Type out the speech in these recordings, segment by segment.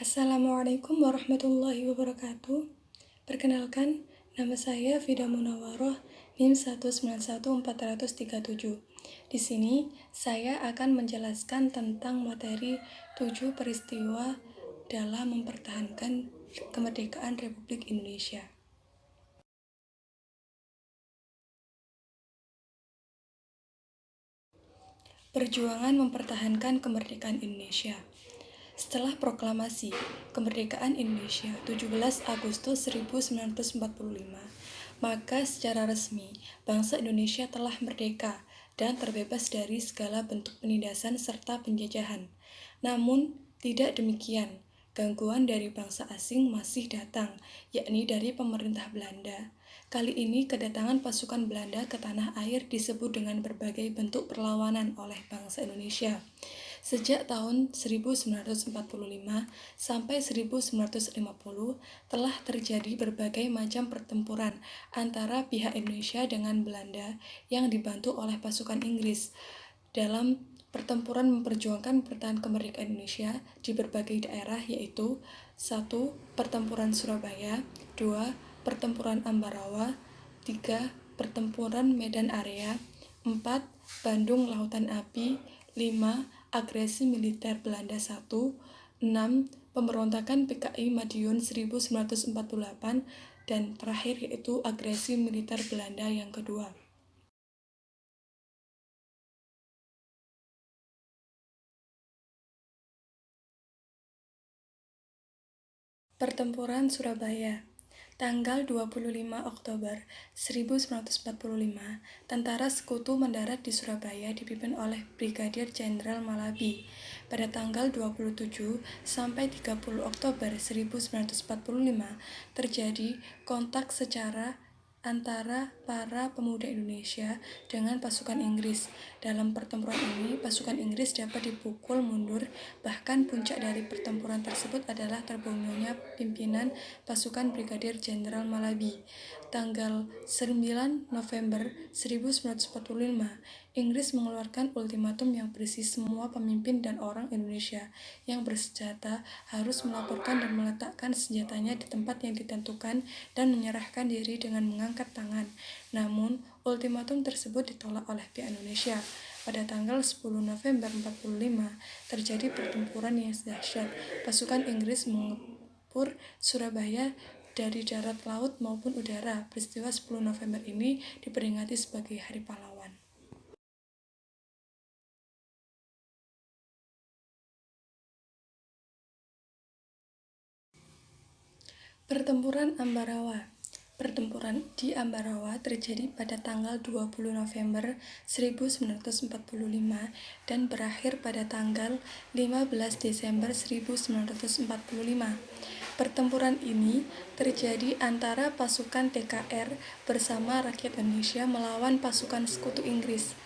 Assalamualaikum warahmatullahi wabarakatuh. Perkenalkan, nama saya Fida Munawaroh, NIM 1914037. Di sini, saya akan menjelaskan tentang materi 7 peristiwa dalam mempertahankan kemerdekaan Republik Indonesia. Perjuangan mempertahankan kemerdekaan Indonesia. Setelah proklamasi kemerdekaan Indonesia 17 Agustus 1945, maka secara resmi bangsa Indonesia telah merdeka dan terbebas dari segala bentuk penindasan serta penjajahan. Namun, tidak demikian. Gangguan dari bangsa asing masih datang, yakni dari pemerintah Belanda. Kali ini kedatangan pasukan Belanda ke tanah air disebut dengan berbagai bentuk perlawanan oleh bangsa Indonesia. Sejak tahun 1945 sampai 1950 telah terjadi berbagai macam pertempuran antara pihak Indonesia dengan Belanda yang dibantu oleh pasukan Inggris dalam pertempuran memperjuangkan pertahanan kemerdekaan Indonesia di berbagai daerah, yaitu 1. Pertempuran Surabaya, 2. Pertempuran Ambarawa, 3. Pertempuran Medan Area, 4. Bandung Lautan Api, 5. Agresi militer Belanda 1, 6. Pemberontakan PKI Madiun 1948, dan terakhir yaitu agresi militer Belanda yang kedua. Pertempuran Surabaya. Tanggal 25 Oktober 1945, tentara sekutu mendarat di Surabaya dipimpin oleh Brigadir Jenderal Malabi. Pada tanggal 27 sampai 30 Oktober 1945, terjadi kontak secara antara para pemuda Indonesia dengan pasukan Inggris. Dalam pertempuran ini, pasukan Inggris dapat dipukul mundur, bahkan puncak dari pertempuran tersebut adalah terbunuhnya pimpinan pasukan Brigadir Jenderal Malabi. Tanggal 9 November 1945, Inggris mengeluarkan ultimatum yang berisi semua pemimpin dan orang Indonesia yang bersenjata harus melaporkan dan meletakkan senjatanya di tempat yang ditentukan dan menyerahkan diri dengan mengangkat tangan. Namun, ultimatum tersebut ditolak oleh pihak Indonesia. Pada tanggal 10 November 1945, terjadi pertempuran yang dahsyat. Pasukan Inggris mengepur Surabaya dari darat, laut, maupun udara. Peristiwa 10 November ini diperingati sebagai Hari Pahlawan. Pertempuran Ambarawa. Pertempuran di Ambarawa terjadi pada tanggal 20 November 1945 dan berakhir pada tanggal 15 Desember 1945. Pertempuran ini terjadi antara pasukan TKR bersama rakyat Indonesia melawan pasukan sekutu Inggris.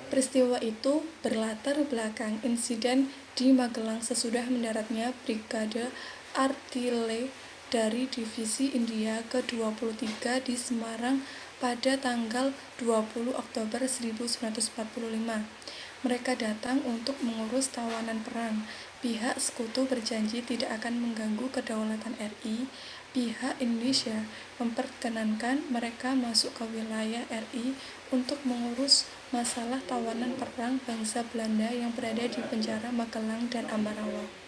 Peristiwa itu berlatar belakang insiden di Magelang sesudah mendaratnya Brigade Artile dari Divisi India ke-23 di Semarang pada tanggal 20 Oktober 1945. Mereka datang untuk mengurus tawanan perang. Pihak sekutu berjanji tidak akan mengganggu kedaulatan RI. Pihak Indonesia memperkenankan mereka masuk ke wilayah RI untuk mengurus masalah tawanan perang bangsa Belanda yang berada di penjara Magelang dan Ambarawa.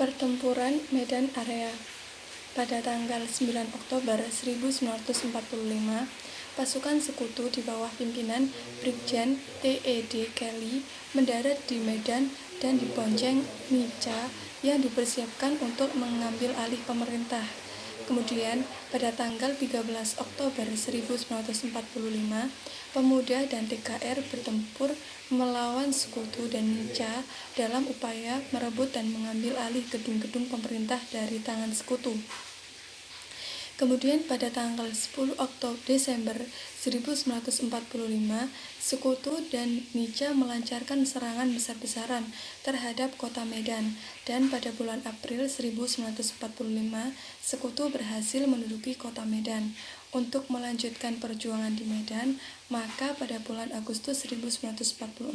Pertempuran Medan Area. Pada tanggal 9 Oktober 1945, pasukan sekutu di bawah pimpinan Brigjen T.E.D. Kelly mendarat di Medan dan dibonceng Nica yang dipersiapkan untuk mengambil alih pemerintah. Kemudian, pada tanggal 13 Oktober 1945, pemuda dan TKR bertempur melawan sekutu dan Nica dalam upaya merebut dan mengambil alih gedung-gedung pemerintah dari tangan sekutu. Kemudian pada tanggal 10 Desember 1945, sekutu dan Nica melancarkan serangan besar-besaran terhadap kota Medan, dan pada bulan April 1945, sekutu berhasil menduduki kota Medan. Untuk melanjutkan perjuangan di Medan, maka pada bulan Agustus 1946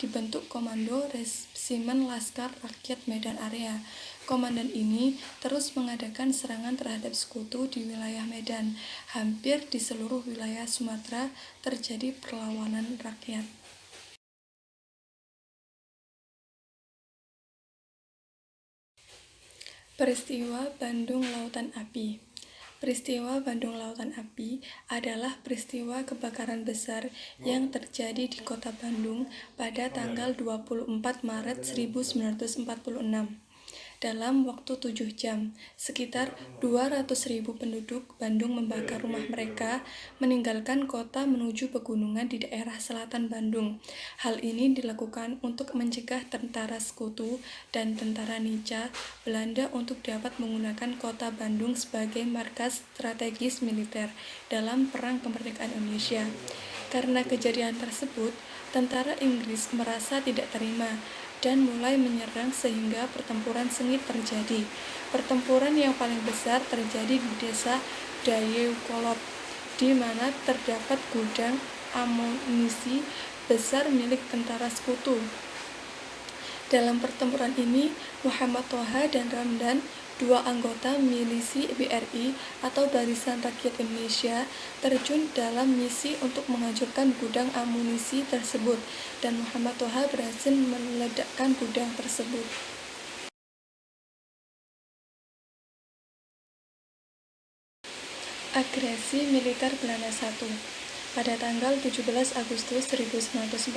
dibentuk Komando Resimen Laskar Rakyat Medan Area. Komandan ini terus mengadakan serangan terhadap sekutu di wilayah Medan. Hampir di seluruh wilayah Sumatera terjadi perlawanan rakyat. Peristiwa Bandung Lautan Api. Peristiwa Bandung Lautan Api adalah peristiwa kebakaran besar yang terjadi di kota Bandung pada tanggal 24 Maret 1946. Dalam waktu 7 jam, sekitar 200.000 penduduk Bandung membakar rumah mereka, meninggalkan kota menuju pegunungan di daerah selatan Bandung. Hal ini dilakukan untuk mencegah tentara sekutu dan tentara Nica Belanda untuk dapat menggunakan kota Bandung sebagai markas strategis militer dalam Perang Kemerdekaan Indonesia. Karena kejadian tersebut, tentara Inggris merasa tidak terima dan mulai menyerang sehingga pertempuran sengit terjadi. Pertempuran yang paling besar terjadi di desa Dayeukolot, di mana terdapat gudang amunisi besar milik tentara sekutu. Dalam pertempuran ini, Muhammad Toha dan Ramdan, dua anggota milisi BRI atau Barisan Rakyat Indonesia, terjun dalam misi untuk menghancurkan gudang amunisi tersebut, dan Muhammad Toha berhasil meledakkan gudang tersebut. Agresi Militer Belanda I. Pada tanggal 17 Agustus 1945,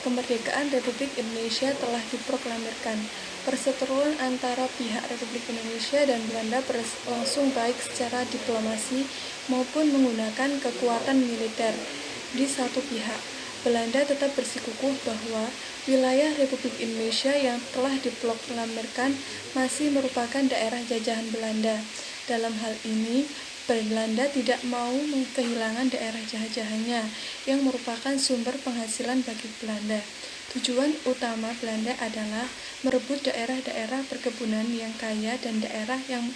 kemerdekaan Republik Indonesia telah diproklamirkan. Perseteruan antara pihak Republik Indonesia dan Belanda berlangsung baik secara diplomasi maupun menggunakan kekuatan militer. Di satu pihak, Belanda tetap bersikukuh bahwa wilayah Republik Indonesia yang telah diproklamirkan masih merupakan daerah jajahan Belanda. Dalam hal ini, Belanda tidak mau kehilangan daerah jajahannya yang merupakan sumber penghasilan bagi Belanda. Tujuan utama Belanda adalah merebut daerah-daerah perkebunan yang kaya dan daerah yang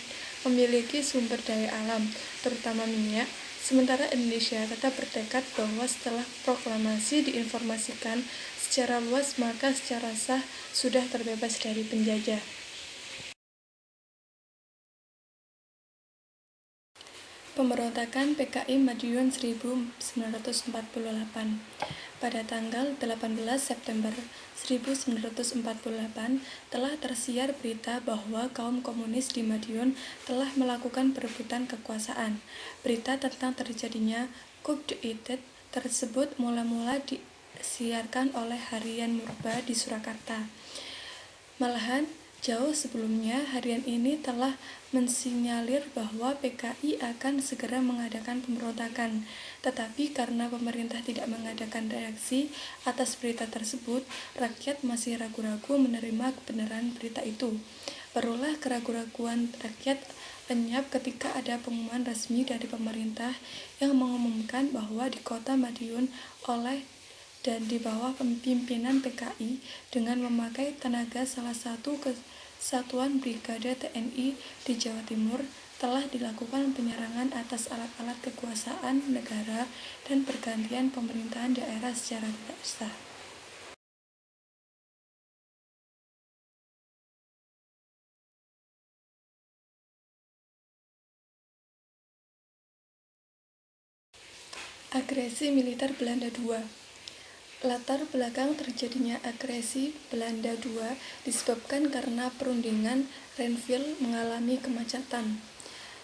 memiliki sumber daya alam, terutama minyak. Sementara Indonesia tetap bertekad bahwa setelah proklamasi diinformasikan secara luas, maka secara sah sudah terbebas dari penjajah. Pemberontakan PKI Madiun 1948. Pada tanggal 18 September 1948 telah tersiar berita bahwa kaum komunis di Madiun telah melakukan perebutan kekuasaan. Berita tentang terjadinya coup d'etat tersebut mula-mula disiarkan oleh Harian Murba di Surakarta. Malahan, jauh sebelumnya, harian ini telah mensinyalir bahwa PKI akan segera mengadakan pemberontakan. Tetapi karena pemerintah tidak mengadakan reaksi atas berita tersebut, rakyat masih ragu-ragu menerima kebenaran berita itu. Barulah keraguan rakyat lenyap ketika ada pengumuman resmi dari pemerintah yang mengumumkan bahwa di kota Madiun oleh dan di bawah pimpinan PKI dengan memakai tenaga salah satu kesatuan brigade TNI di Jawa Timur telah dilakukan penyerangan atas alat-alat kekuasaan negara dan pergantian pemerintahan daerah secara tidak sah. Agresi Militer Belanda II. Latar belakang terjadinya agresi Belanda II disebabkan karena perundingan Renville mengalami kemacetan.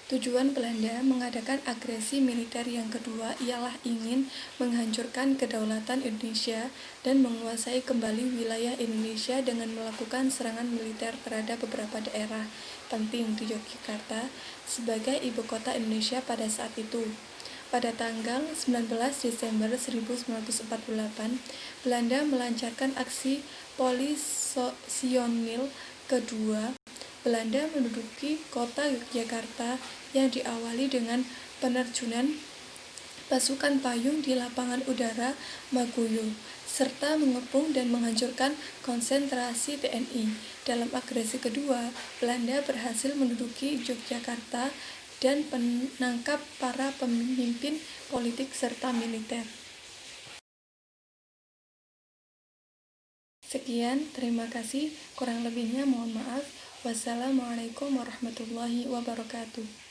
Tujuan Belanda mengadakan agresi militer yang kedua ialah ingin menghancurkan kedaulatan Indonesia dan menguasai kembali wilayah Indonesia dengan melakukan serangan militer terhadap beberapa daerah penting di Yogyakarta sebagai ibu kota Indonesia pada saat itu. Pada tanggal 19 Desember 1948, Belanda melancarkan aksi polisionil kedua. Belanda menduduki kota Yogyakarta yang diawali dengan penerjunan pasukan payung di lapangan udara Maguyo, serta mengepung dan menghancurkan konsentrasi TNI. Dalam agresi kedua, Belanda berhasil menduduki Yogyakarta dan menangkap para pemimpin politik serta militer. Sekian, terima kasih. Kurang lebihnya mohon maaf. Wassalamualaikum warahmatullahi wabarakatuh.